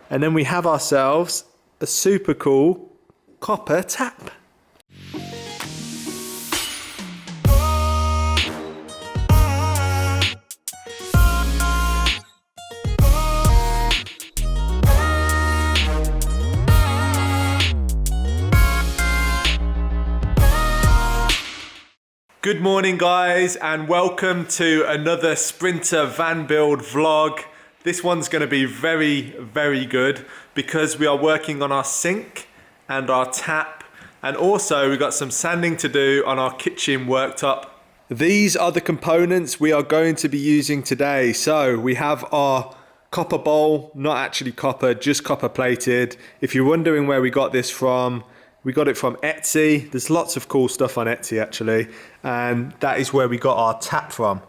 And then we have ourselves a super cool copper tap. Good morning guys, and welcome to another Sprinter van build vlog. This one's going to be very good because we are working on our sink and our tap, and also we've got some sanding to do on our kitchen worktop. These are the components we are going to be using today. So we have our copper bowl, not actually copper, just copper plated. If you're wondering where we got this from, we got it from Etsy. There's lots of cool stuff on Etsy actually, and that is where we got our tap from.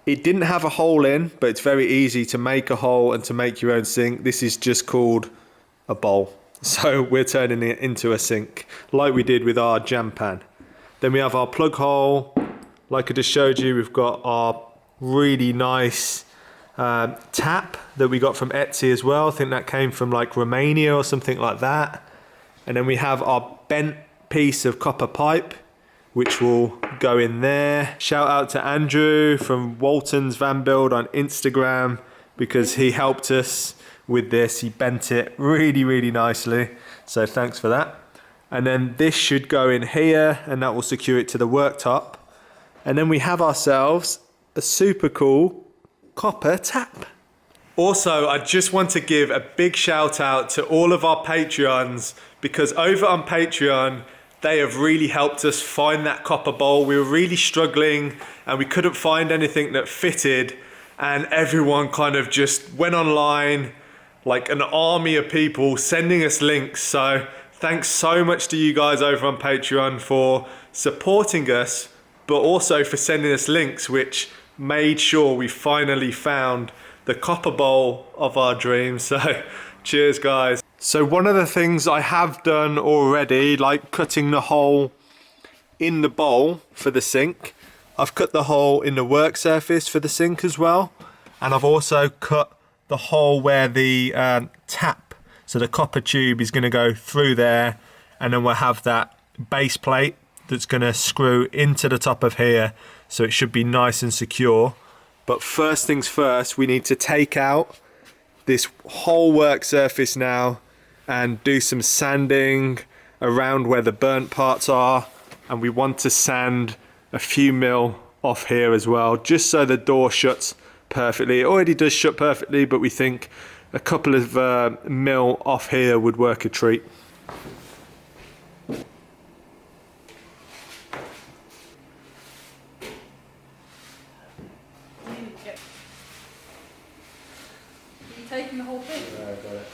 It didn't have a hole in, but it's very easy to make a hole and to make your own sink. This is just called a bowl. So we're turning it into a sink, like we did with our jam pan. Then we have our plug hole. Like I just showed you, we've got our really nice tap that we got from Etsy as well. I think that came from like Romania or something like that. And then we have our bent piece of copper pipe, which will go in there. Shout out to Andrew from Walton's Van Build on Instagram, because he helped us with this. He bent it really nicely. So thanks for that. And then this should go in here, and that will secure it to the worktop. And then we have ourselves a super cool copper tap. Also, I just want to give a big shout out to all of our Patreons, because over on Patreon, they have really helped us find that copper bowl. We were really struggling and we couldn't find anything that fitted, and everyone kind of just went online, like an army of people sending us links. So thanks so much to you guys over on Patreon for supporting us, but also for sending us links, which made sure we finally found the copper bowl of our dreams. So cheers guys. So one of the things I have done already, like cutting the hole in the bowl for the sink, I've cut the hole in the work surface for the sink as well. And I've also cut the hole where the tap, so the copper tube is going to go through there, and then we'll have that base plate that's going to screw into the top of here, so it should be nice and secure. But first things first, we need to take out this whole work surface now and do some sanding around where the burnt parts are, and we want to sand a few mil off here as well, just so the door shuts perfectly. It already does shut perfectly, but we think a couple of mil off here would work a treat. Taking the whole thing? Yeah, I got it.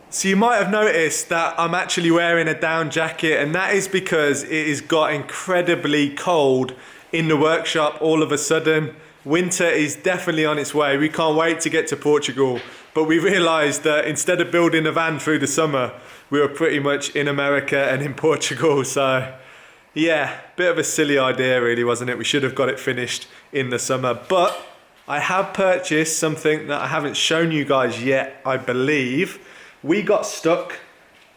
So you might have noticed that I'm actually wearing a down jacket, and that is because it has got incredibly cold in the workshop all of a sudden. Winter is definitely on its way. We can't wait to get to Portugal, but we realized that instead of building a van through the summer, we were pretty much in America and in Portugal. So yeah, bit of a silly idea really, wasn't it? We should have got it finished in the summer, but I have purchased something that I haven't shown you guys yet, I believe. We got stuck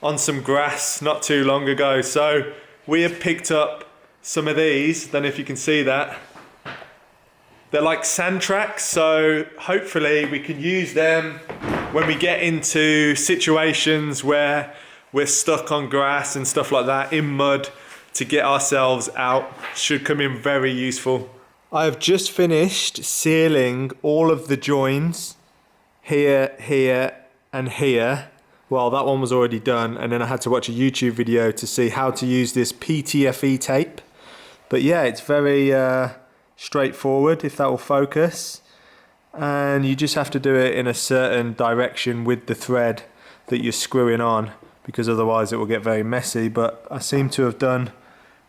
on some grass not too long ago, so we have picked up some of these. Don't know if you can see that. They're like sand tracks, so hopefully we can use them when we get into situations where we're stuck on grass and stuff like that, in mud, to get ourselves out. Should come in very useful. I have just finished sealing all of the joins here, here and here. Well, that one was already done, and then I had to watch a YouTube video to see how to use this PTFE tape. But yeah, it's very straightforward, if that will focus. And you just have to do it in a certain direction with the thread that you're screwing on, because otherwise it will get very messy. But I seem to have done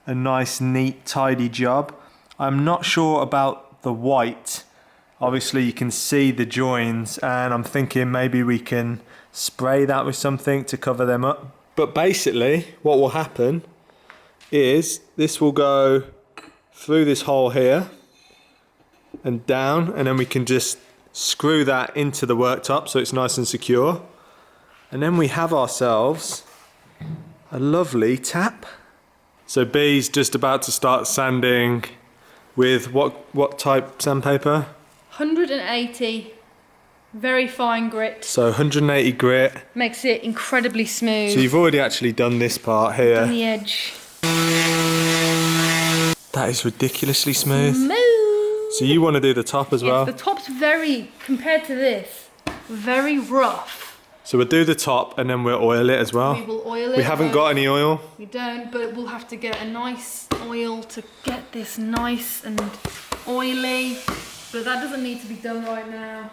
a nice, neat, tidy job. I'm not sure about the white. Obviously you can see the joins, and I'm thinking maybe we can spray that with something to cover them up. But basically what will happen is this will go through this hole here and down, and then we can just screw that into the worktop so it's nice and secure. And then we have ourselves a lovely tap. So B's just about to start sanding with what type sandpaper? 180, very fine grit. So 180 grit. Makes it incredibly smooth. So you've already actually done this part here. On the edge. That is ridiculously smooth. Smooth. So you want to do the top as well? The top's very, compared to this, very rough. So we'll do the top and then we'll oil it as well. We will oil it. We haven't got any oil. We don't, but we'll have to get a nice oil to get this nice and oily. But that doesn't need to be done right now.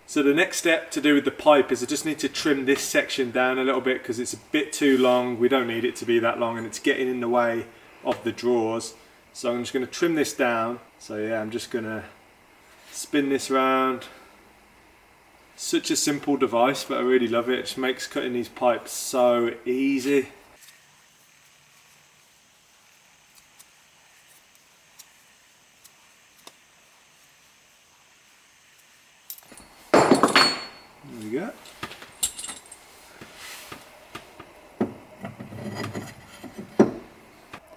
So the next step to do with the pipe is I just need to trim this section down a little bit because it's a bit too long. We don't need it to be that long and it's getting in the way of the drawers. So I'm just going to trim this down. So yeah, I'm just going to spin this around. Such a simple device, but I really love it. It just makes cutting these pipes so easy. There we go.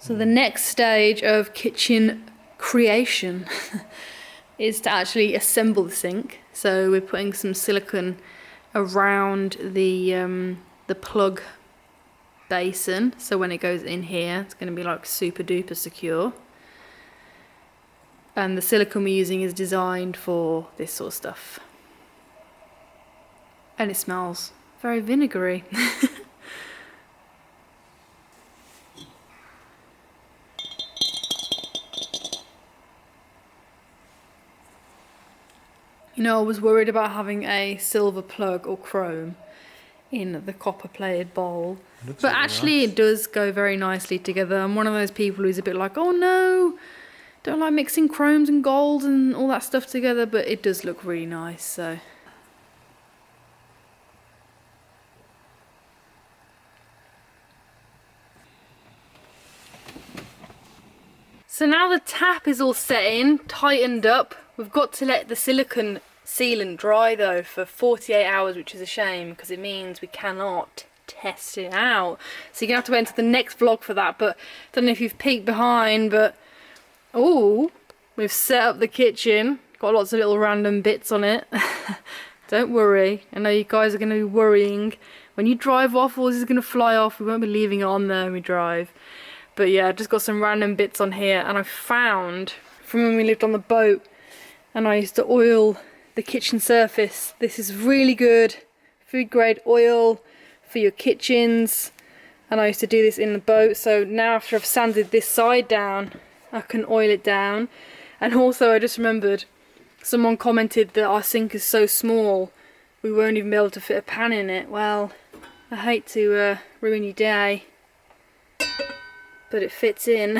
So the next stage of kitchen creation is to actually assemble the sink. So we're putting some silicone around the plug basin. So when it goes in here, it's going to be like super duper secure. And the silicone we're using is designed for this sort of stuff. And it smells very vinegary. You know, I was worried about having a silver plug or chrome in the copper plated bowl. But actually it does go very nicely together. I'm one of those people who's a bit like, oh no, don't like mixing chromes and golds and all that stuff together, but it does look really nice, so. So now the tap is all set in, tightened up. We've got to let the silicone sealant dry though for 48 hours, which is a shame because it means we cannot test it out. So you're gonna have to wait until the next vlog for that. But I don't know if you've peeked behind, but oh, we've set up the kitchen. Got lots of little random bits on it. Don't worry. I know you guys are gonna be worrying. When you drive off, all this is gonna fly off. We won't be leaving it on there when we drive. But yeah, just got some random bits on here, and I found from when we lived on the boat and I used to oil the kitchen surface. This is really good food grade oil for your kitchens, and I used to do this in the boat. So now after I've sanded this side down, I can oil it down. And also I just remembered someone commented that our sink is so small we won't even be able to fit a pan in it. Well, I hate to ruin your day, but it fits in.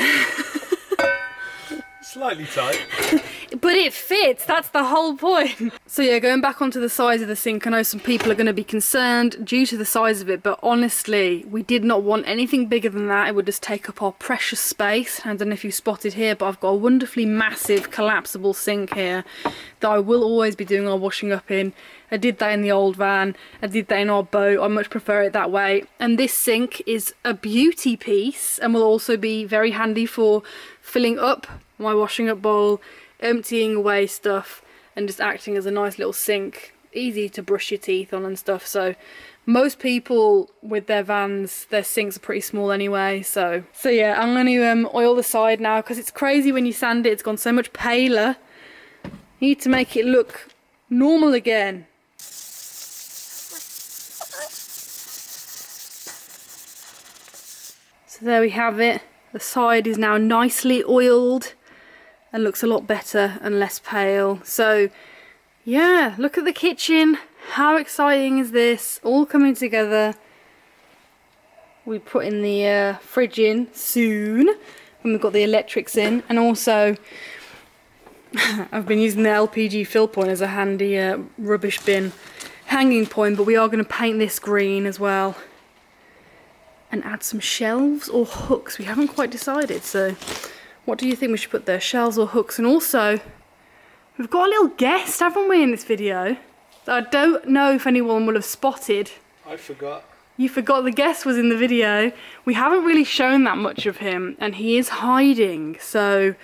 Slightly tight. But it fits, that's the whole point. So yeah, going back onto the size of the sink, I know some people are going to be concerned due to the size of it, but honestly, we did not want anything bigger than that. It would just take up our precious space. I don't know if you spotted here, but I've got a wonderfully massive collapsible sink here that I will always be doing our washing up in. I did that in the old van, I did that in our boat. I much prefer it that way. And this sink is a beauty piece and will also be very handy for filling up my washing up bowl, emptying away stuff, and just acting as a nice little sink. Easy to brush your teeth on and stuff. So most people with their vans, their sinks are pretty small anyway. So yeah, I'm going to oil the side now because it's crazy when you sand it. It's gone so much paler. You need to make it look normal again. So there we have it. The side is now nicely oiled and looks a lot better and less pale. So yeah, look at the kitchen. How exciting is this? All coming together. We put in the fridge in soon when we've got the electrics in, and also I've been using the LPG fill point as a handy rubbish bin hanging point, but we are going to paint this green as well. and add some shelves or hooks. We haven't quite decided, so what do you think we should put there? Shelves or hooks? And also, we've got a little guest, haven't we, in this video? That I don't know if anyone will have spotted. I forgot. You forgot the guest was in the video. We haven't really shown that much of him, and he is hiding. So,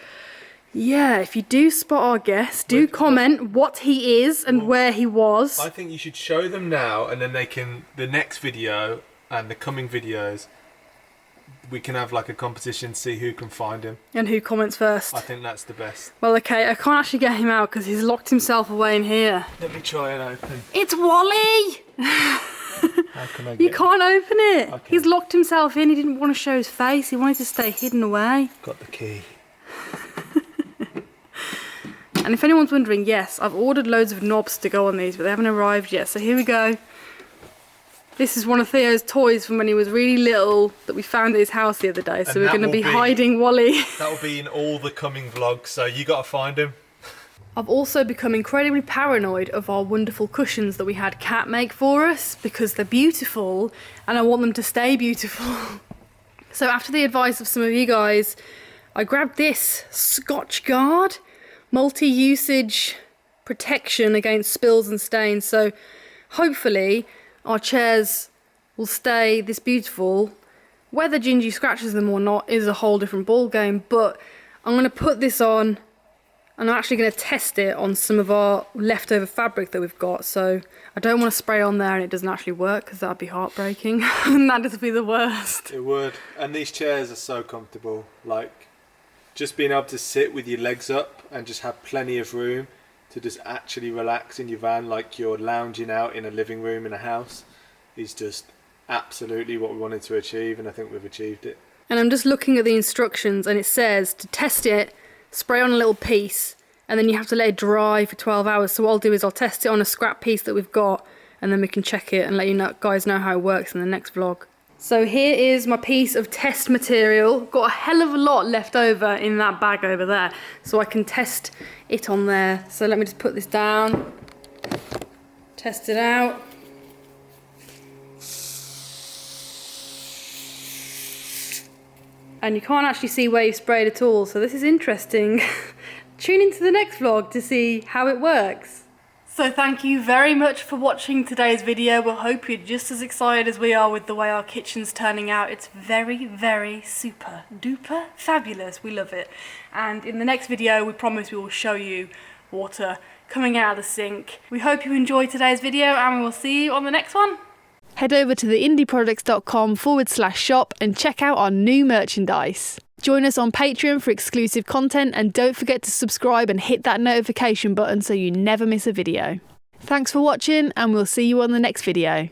yeah, if you do spot our guest, do comment what he is and where he was. I think you should show them now, and then they can, the next video and the coming videos, we can have like a competition, see who can find him. And who comments first. I think that's the best. Well, okay, I can't actually get him out because he's locked himself away in here. Let me try and open. It's Wally! How can I get You can't open it. Okay. He's locked himself in. He didn't want to show his face. He wanted to stay hidden away. Got the key. And if anyone's wondering, yes, I've ordered loads of knobs to go on these, but they haven't arrived yet. So here we go. This is one of Theo's toys from when he was really little that we found at his house the other day. So we're going to be hiding Wally. That will be in all the coming vlogs, so you got to find him. I've also become incredibly paranoid of our wonderful cushions that we had Kat make for us because they're beautiful and I want them to stay beautiful. So after the advice of some of you guys, I grabbed this Scotchguard multi-usage protection against spills and stains. So hopefully our chairs will stay this beautiful. Whether Gingy scratches them or not is a whole different ball game, but I'm going to put this on and I'm actually going to test it on some of our leftover fabric that we've got. So I don't want to spray on there and it doesn't actually work because that'd be heartbreaking. And that'd just be the worst. It would. And these chairs are so comfortable. Like, just being able to sit with your legs up and just have plenty of room to just actually relax in your van like you're lounging out in a living room in a house is just absolutely what we wanted to achieve, and I think we've achieved it. And I'm just looking at the instructions and it says to test it, spray on a little piece and then you have to let it dry for 12 hours. So what I'll do is I'll test it on a scrap piece that we've got and then we can check it and let you guys know how it works in the next vlog. So here is my piece of test material. Got a hell of a lot left over in that bag over there, so I can test it on there. So let me just put this down, test it out. And you can't actually see where you've sprayed at all, so this is interesting. Tune into the next vlog to see how it works. So thank you very much for watching today's video. We hope you're just as excited as we are with the way our kitchen's turning out. It's very, very super duper fabulous. We love it. And in the next video, we promise we will show you water coming out of the sink. We hope you enjoyed today's video and we will see you on the next one. Head over to theindyprojects.com/shop and check out our new merchandise. Join us on Patreon for exclusive content and don't forget to subscribe and hit that notification button so you never miss a video. Thanks for watching and we'll see you on the next video.